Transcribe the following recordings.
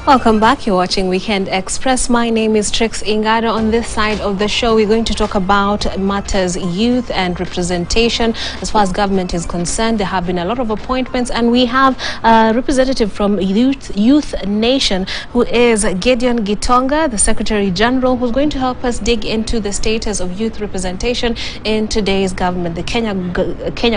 Welcome back. You're watching Weekend Express. My name is Trix Ingada. On this side of the show, we're going to talk about matters youth and representation. As far as government is concerned, there have been a lot of appointments, and we have a representative from Youth Nation, who is Gideon Gitonga, the Secretary General, who's going to help us dig into the status of youth representation in today's government, the Kenya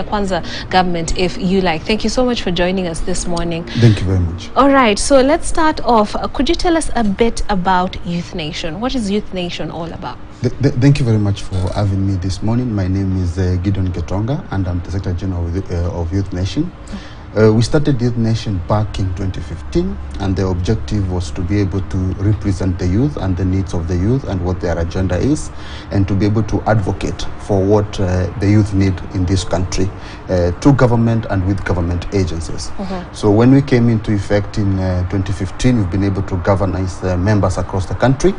Kwanza government, if you like. Thank you so much for joining us this morning. Thank you very much. All right, so let's start off. Could you tell us a bit about Youth Nation? What is Youth Nation all about? Thank you very much for having me this morning. My name is Gideon Gitonga, and I'm the Secretary General of Youth Nation. We started Youth Nation back in 2015, and the objective was to be able to represent the youth and the needs of the youth and what their agenda is, and to be able to advocate for what the youth need in this country to government and with government agencies. So when we came into effect in 2015, we've been able to galvanize members across the country,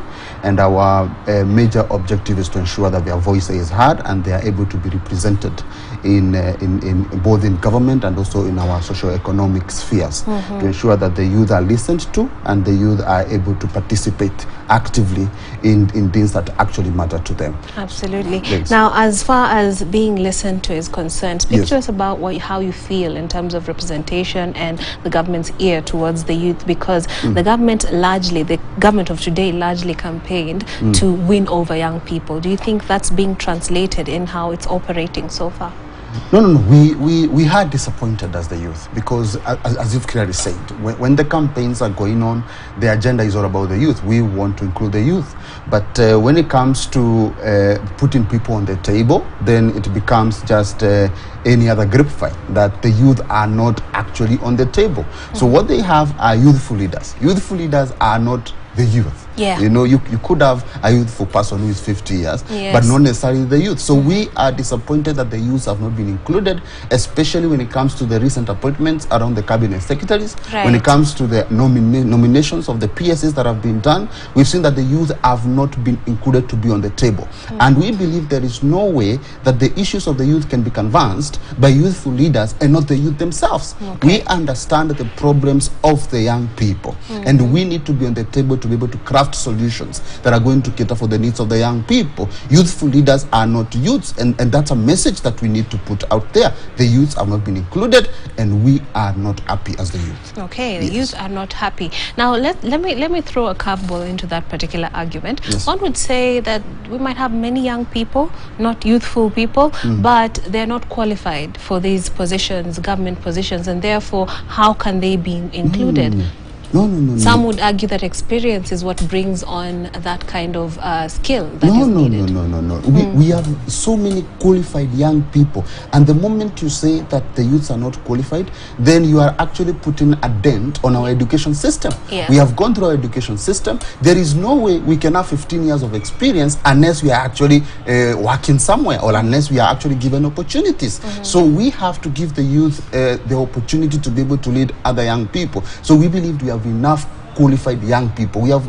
and our major objective is to ensure that their voice is heard and they are able to be represented in both in government and also in our socio-economic spheres, to ensure that the youth are listened to and the youth are able to participate actively in things that actually matter to them. Absolutely. Yes. Now, as far as being listened to is concerned, speak to us about how you feel in terms of representation and the government's ear towards the youth, because the government of today largely campaigned to win over young people. Do you think that's being translated in how it's operating so far? No. We are disappointed as the youth, because as you've clearly said, when the campaigns are going on, the agenda is all about the youth. We want to include the youth. But when it comes to putting people on the table, then it becomes just any other grapevine that the youth are not actually on the table. So what they have are youthful leaders. Youthful leaders are not the youth. Yeah. You know, you could have a youthful person who is 50 years, but not necessarily the youth. So we are disappointed that the youth have not been included, especially when it comes to the recent appointments around the cabinet secretaries. When it comes to the nominations of the PSs that have been done, we've seen that the youth have not been included to be on the table. And we believe there is no way that the issues of the youth can be canvassed by youthful leaders and not the youth themselves. We understand the problems of the young people, and we need to be on the table to be able to craft solutions that are going to cater for the needs of the young people. Youthful leaders are not youths, and that's a message that we need to put out there. The youths have not been included, and we are not happy as the youth. Okay, the youth are not happy. Now let me throw a curveball into that particular argument. One would say that we might have many young people, not youthful people, but they're not qualified for these positions, government positions, and therefore how can they be included? No. Some would argue that experience is what brings on that kind of skill that is needed. No. We have so many qualified young people, and the moment you say that the youths are not qualified, then you are actually putting a dent on our education system. We have gone through our education system. There is no way we can have 15 years of experience unless we are actually working somewhere, or unless we are actually given opportunities. So we have to give the youth the opportunity to be able to lead other young people. So we believe we have enough qualified young people. We have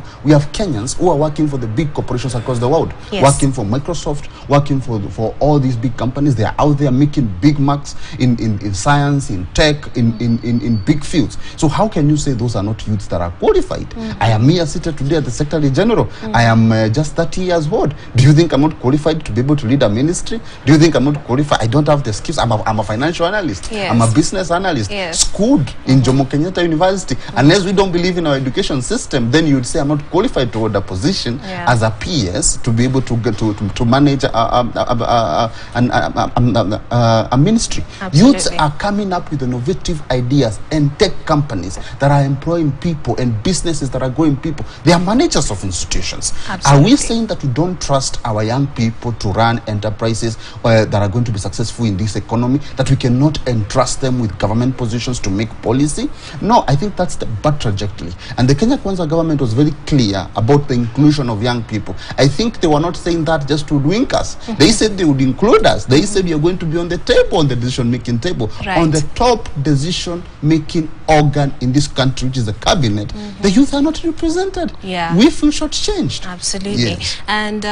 Kenyans who are working for the big corporations across the world, working for Microsoft, working for all these big companies. They are out there making big marks in science, in tech, in big fields. So how can you say those are not youths that are qualified? I am here seated today as the Secretary General. I am just 30 years old. Do you think I'm not qualified to be able to lead a ministry? Do you think I'm not qualified? I don't have the skills. I'm a financial analyst. I'm a business analyst, schooled in Jomo Kenyatta University. Unless we don't believe in our education system, then you would say I'm not qualified to hold a position as a PS to be able to get to manage a ministry. Youths are coming up with innovative ideas and tech companies that are employing people, and businesses that are growing people. They are managers of institutions. Are we saying that we don't trust our young people to run enterprises that are going to be successful in this economy, that we cannot entrust them with government positions to make policy? No, I think that's the bad trajectory. And the Kenya Kwanza government was very clear about the inclusion of young people. I think they were not saying that just to wink us. They said they would include us. They said you're going to be on the table, on the decision-making table, on the top decision-making organ in this country, which is the cabinet. The youth are not represented. We feel shortchanged. Absolutely. And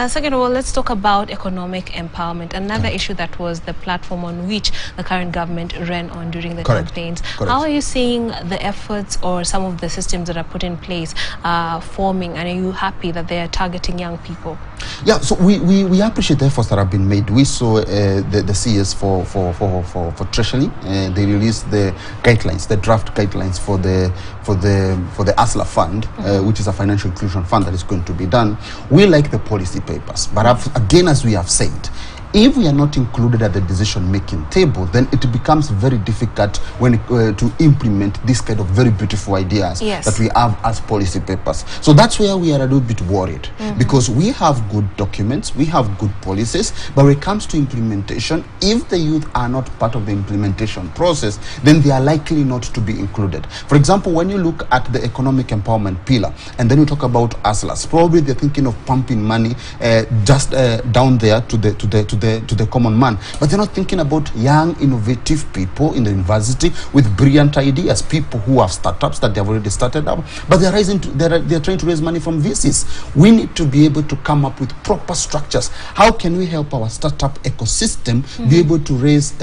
second of all, let's talk about economic empowerment. Another issue that was the platform on which the current government ran on during the campaigns. How are you seeing the efforts or some of the systems systems that are put in place forming, and are you happy that they are targeting young people? Yeah, so we appreciate the efforts that have been made. We saw the CS for Treasury. They released the guidelines, the draft guidelines for the ASLA fund, which is a financial inclusion fund that is going to be done. We like the policy papers, but again, as we have said, if we are not included at the decision-making table, then it becomes very difficult when to implement this kind of very beautiful ideas that we have as policy papers. So that's where we are a little bit worried, because we have good documents, we have good policies, but when it comes to implementation, if the youth are not part of the implementation process, then they are likely not to be included. For example, when you look at the economic empowerment pillar, and then you talk about ASLAs, probably they're thinking of pumping money just down there to the common man, but they're not thinking about young innovative people in the university with brilliant ideas, people who have startups that they have already started up, but they're trying to raise money from VCs. We need to be able to come up with proper structures. How can we help our startup ecosystem be able to raise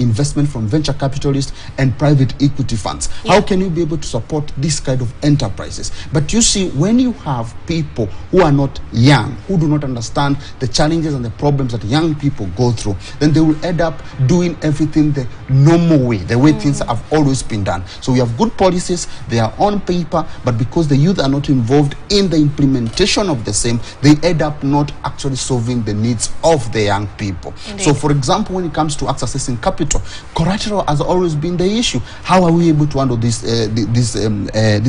investment from venture capitalists and private equity funds? How can we be able to support this kind of enterprises? But you see, when you have people who are not young, who do not understand the challenges and the problems that young people go through, then they will end up doing everything the normal way, the way things have always been done. So we have good policies, they are on paper, but because the youth are not involved in the implementation of the same, they end up not actually solving the needs of the young people. Indeed. So for example, when it comes to accessing capital, collateral has always been the issue. How are we able to handle this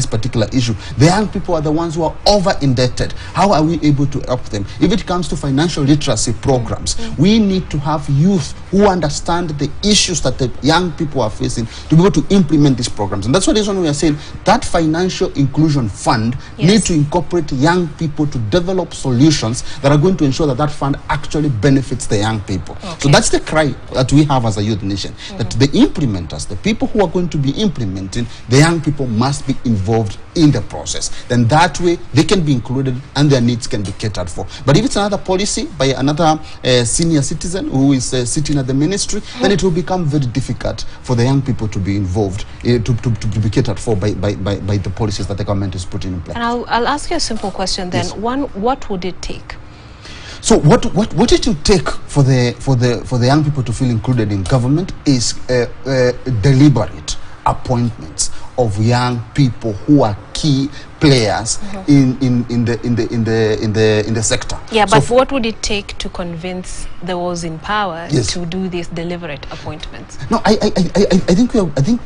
particular issue? The young people are the ones who are over indebted. How are we able to help them? If it comes to financial literacy programs, we need to have youth who understand the issues that the young people are facing to be able to implement these programs. And that's what is when we are saying that financial inclusion fund needs to incorporate young people to develop solutions that are going to ensure that that fund actually benefits the young people. So that's the cry that we have as a youth nation, that the implementers, the people who are going to be implementing, the young people must be involved in the process. Then that way they can be included and their needs can be catered for. But if it's another policy by another senior citizen who is sitting at the ministry, then it will become very difficult for the young people to be involved, to be catered for by the policies that the government is putting in place. And I'll ask you a simple question then. One, what would it take? So what it will take for the young people to feel included in government is deliberate appointments of young people who are key players in the sector. Yeah, but so what would it take to convince those in power to do these deliberate appointments? No, I think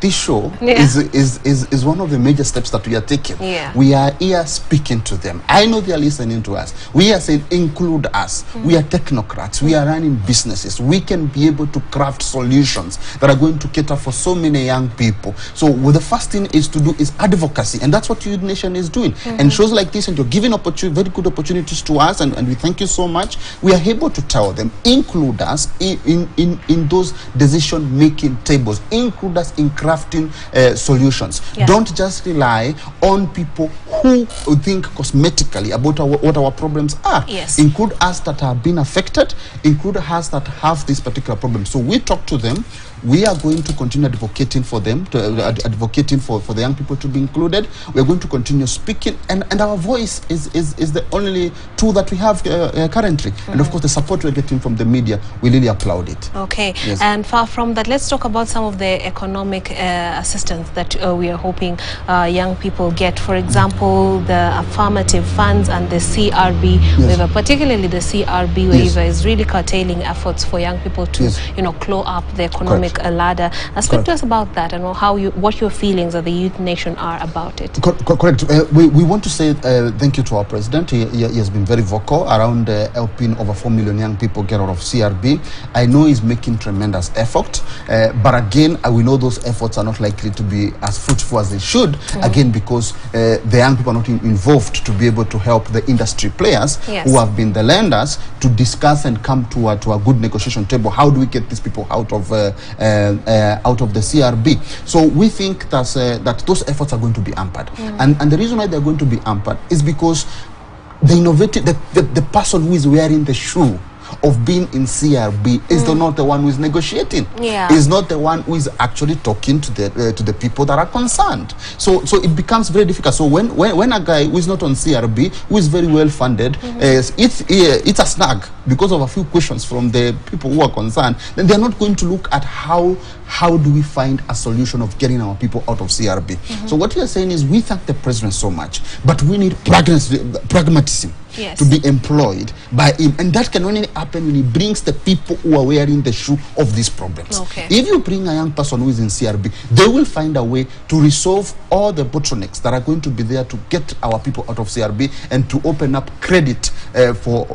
this show is one of the major steps that we are taking. We are here speaking to them. I know they are listening to us. We are saying include us. We are technocrats. We are running businesses. We can be able to craft solutions that are going to cater for so many young people. So the first thing is to do is advocacy, and that's what Youth Nation is doing. And shows like this, and you're giving very good opportunities to us, and we thank you so much. We are able to tell them, include us in those decision-making tables, include us in crafting solutions. Don't just rely on people who think cosmetically about what our problems are. Include us that have been affected, include us that have this particular problem. So we talk to them. We are going to continue advocating for them, advocating for the young people to be included. We are going to continue speaking, and our voice is the only tool that we have currently. And of course, the support we're getting from the media, we really applaud it. Okay, and far from that, let's talk about some of the economic assistance that we are hoping young people get. For example, the affirmative funds and the CRB waiver, particularly the CRB waiver is really curtailing efforts for young people to, claw up the economic ladder. Speak to us about that and what your feelings of the youth nation are about it. Correct. We want to say thank you to our president. He has been very vocal around helping over 4 million young people get out of CRB. I know he's making tremendous effort, but again, we know those efforts are not likely to be as fruitful as they should, again, because the young people are not involved to be able to help the industry players who have been the lenders to discuss and come to a good negotiation table. How do we get these people out of the CRB? So we think that those efforts are going to be hampered, and the reason why they're going to be hampered is because the person who is wearing the shoe of being in CRB is not the one who is negotiating. Is not the one who is actually talking to the people that are concerned. So it becomes very difficult. So when a guy who is not on CRB, who is very well funded, it's a snag because of a few questions from the people who are concerned, then they are not going to look at how do we find a solution of getting our people out of CRB. So what we are saying is, we thank the president so much, but we need pragmatism to be employed by him, and that can only happen when he brings the people who are wearing the shoe of these problems. If you bring a young person who is in CRB, they will find a way to resolve all the bottlenecks that are going to be there to get our people out of CRB and to open up credit for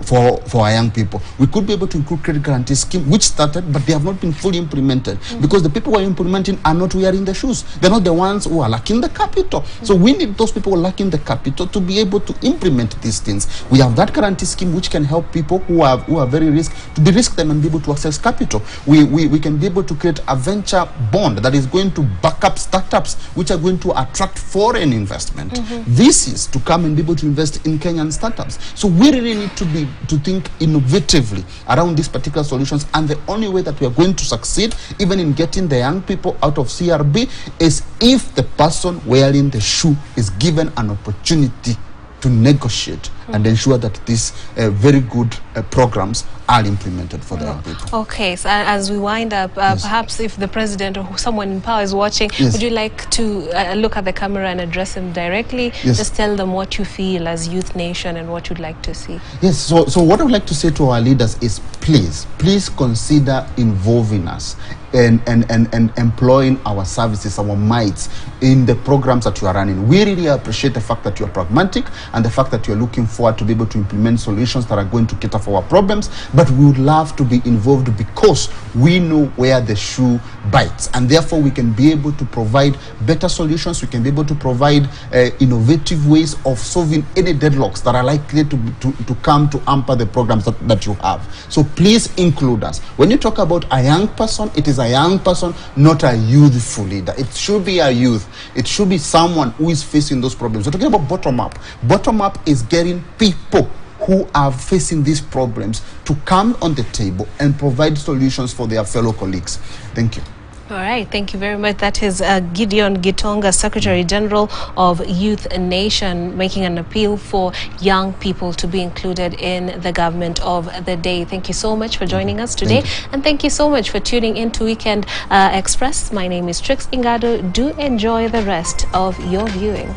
our young people. We could be able to include credit guarantee scheme, which started, but they have not been fully implemented because the people who are implementing are not wearing the shoes. They're not the ones who are lacking the capital. So we need those people who are lacking the capital to be able to implement these things. We have that guarantee scheme which can help people who are very risk to de-risk them and be able to access capital. We can be able to create a venture bond that is going to back up startups which are going to attract foreign investment. This is to come and be able to invest in Kenyan startups. So we really need to think innovatively around these particular solutions, and the only way that we are going to succeed even in getting the young people out of CRB is if the person wearing the shoe is given an opportunity to negotiate and ensure that these very good programs are implemented for the young people. Okay, so as we wind up, perhaps if the president or someone in power is watching, would you like to look at the camera and address him directly? Just tell them what you feel as Youth Nation and what you'd like to see. Yes, so what I would like to say to our leaders is, please consider involving us and employing our services, our mites in the programs that you are running. We really appreciate the fact that you are pragmatic and the fact that you are looking forward to be able to implement solutions that are going to cater for our problems, but we would love to be involved because we know where the shoe bites, and therefore we can be able to provide better solutions. We can be able to provide innovative ways of solving any deadlocks that are likely to come to hamper the programs that you have. So please include us. When you talk about a young person, it is a young person, not a youthful leader. It should be a youth. It should be someone who is facing those problems. We're talking about bottom up. Bottom up is getting people who are facing these problems to come on the table and provide solutions for their fellow colleagues. Thank you. All right, thank you very much. That is Gideon Gitonga, Secretary General of Youth Nation, making an appeal for young people to be included in the government of the day. Thank you so much for joining us today. And thank you so much for tuning in to Weekend Express. My name is Trix Ingado. Do enjoy the rest of your viewing.